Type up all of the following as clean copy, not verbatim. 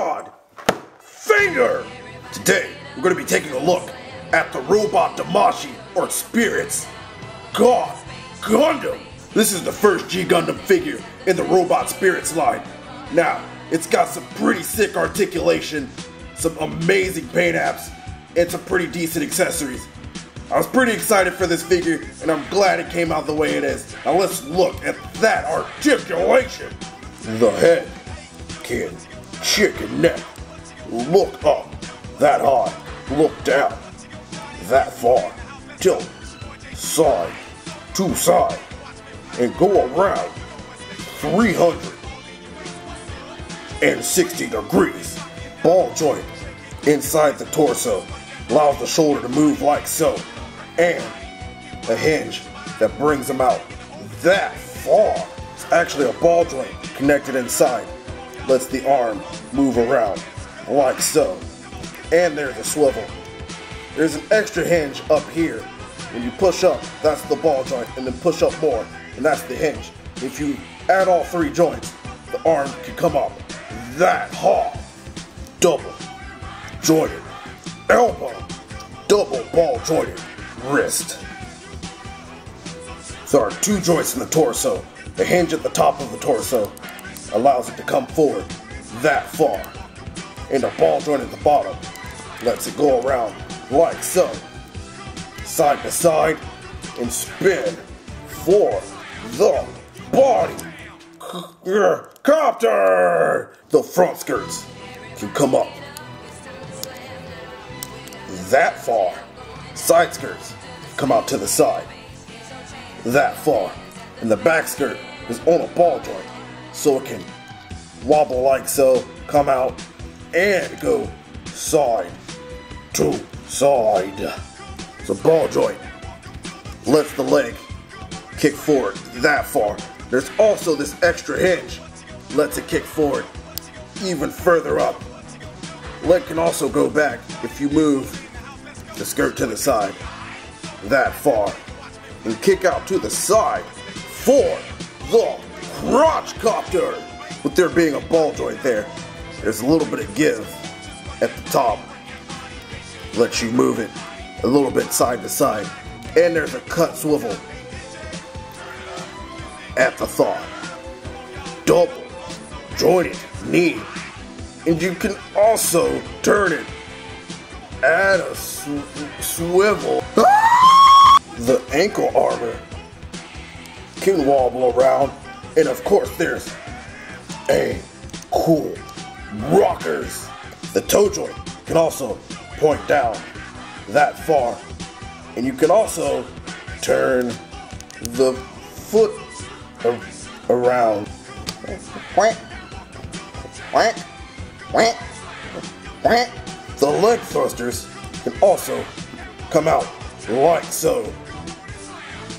God Finger! Today, we're going to be taking a look at the robot Damashii, or Spirit's God Gundam. This is the first G Gundam figure in the Robot Spirits line. Now, it's got some pretty sick articulation, some amazing paint apps, and some pretty decent accessories. I was pretty excited for this figure, and I'm glad it came out the way it is. Now let's look at that articulation. The head, can, chicken neck, look up, that high, look down, that far, tilt, side to side, and go around 360 degrees. Ball joint inside the torso allows the shoulder to move like so, and a hinge that brings them out that far. It's actually a ball joint connected inside, lets the arm move around like so, and there's a swivel. There's an extra hinge up here. When you push up, that's the ball joint, and then push up more, and that's the hinge. If you add all three joints, the arm can come up that hard. Double jointed elbow, double ball jointed wrist. There are two joints in the torso. The hinge at the top of the torso allows it to come forward that far, and the ball joint at the bottom lets it go around like so, side to side, and spin for the body copter. The front skirts can come up that far. Side skirts come out to the side that far, and the back skirt is on a ball joint, so it can wobble like so, come out, and go side to side. So ball joint lets the leg kick forward that far. There's also this extra hinge, lets it kick forward even further up. Leg can also go back if you move the skirt to the side that far, and kick out to the side for the crotch copter. With there being a ball joint there, there's a little bit of give at the top, lets you move it a little bit side to side, and there's a cut swivel at the thigh. Double jointed knee, and you can also turn it at a swivel. The ankle armor can wobble around, and of course there's a cool rockers. The toe joint can also point down that far, and you can also turn the foot around. The leg thrusters can also come out like so.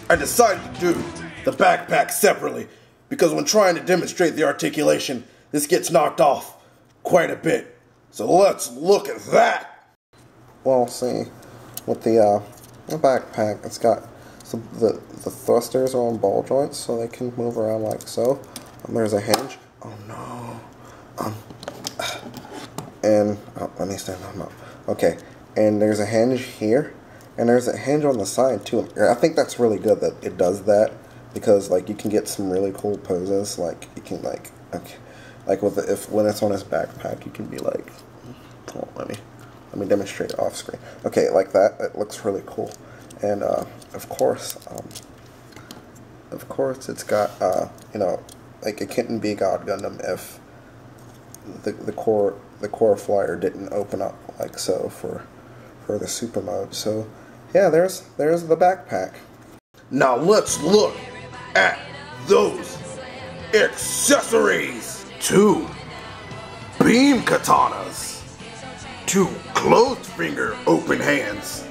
I decided to do the backpack separately because when trying to demonstrate the articulation, this gets knocked off quite a bit. So let's look at that. Well, see, with the backpack, it's got the thrusters are on ball joints, so they can move around like so. There's a hinge. Oh no. Let me stand up. Okay, and there's a hinge here, and there's a hinge on the side too. I think that's really good that it does that, because like you can get some really cool poses. Like you can like with when it's on his backpack, you can be like, oh, let me demonstrate off screen. Okay, like that. It looks really cool, and of course it's got like it couldn't be God Gundam if the core flyer didn't open up like so for the super mode. So yeah, there's the backpack. Now let's look at those accessories. 2 beam katanas, 2 closed finger open hands,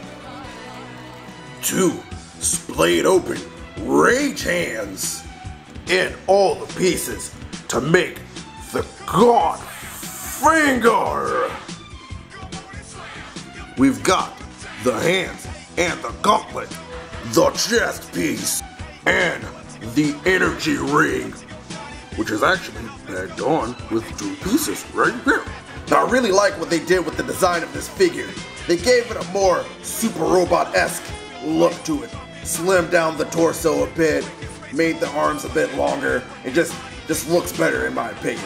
2 splayed open rage hands, and all the pieces to make the God Finger. We've got the hands and the gauntlet, the chest piece, and the energy ring, which is actually bagged on with 2 pieces right here. really like what they did with the design of this figure. They gave it a more Super Robot-esque look to it. Slimmed down the torso a bit, made the arms a bit longer. It just looks better in my opinion.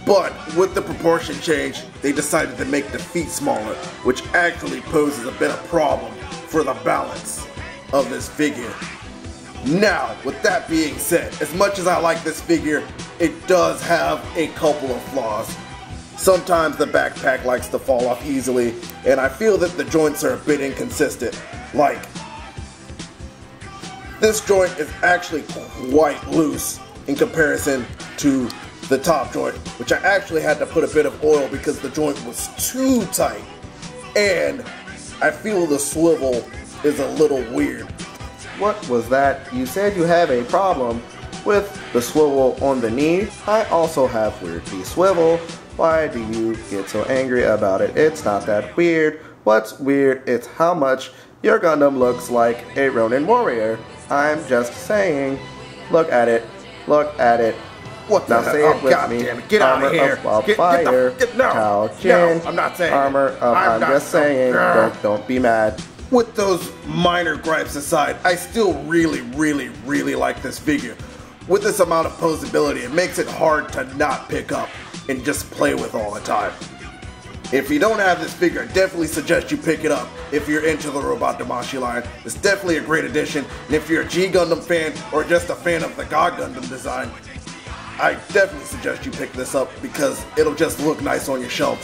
But with the proportion change, they decided to make the feet smaller, which actually poses a bit of problem for the balance of this figure. Now, with that being said, as much as I like this figure, it does have a couple of flaws. Sometimes the backpack likes to fall off easily, and I feel that the joints are a bit inconsistent. Like, this joint is actually quite loose in comparison to the top joint, which I actually had to put a bit of oil because the joint was too tight. And I feel the swivel is a little weird. What was that? You said you have a problem with the swivel on the knee. I also have weird knee swivel. Why do you get so angry about it? It's not that weird. What's weird is how much your Gundam looks like a Ronin warrior. I'm just saying. Look at it. Look at it. What the now hell? say it with God me. Damn it. Get out of here. Of wildfire. No, I'm not saying Armor it. of, I'm just saying. Don't be mad. With those minor gripes aside, I still really like this figure. With this amount of posability, it makes it hard to not pick up and just play with all the time. If you don't have this figure, I definitely suggest you pick it up if you're into the Robot Damashii line. It's definitely a great addition, and if you're a G Gundam fan or just a fan of the God Gundam design, I definitely suggest you pick this up because it'll just look nice on your shelf.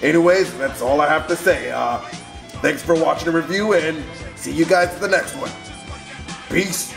Anyways, that's all I have to say. Thanks for watching the review, and see you guys at the next one. Peace.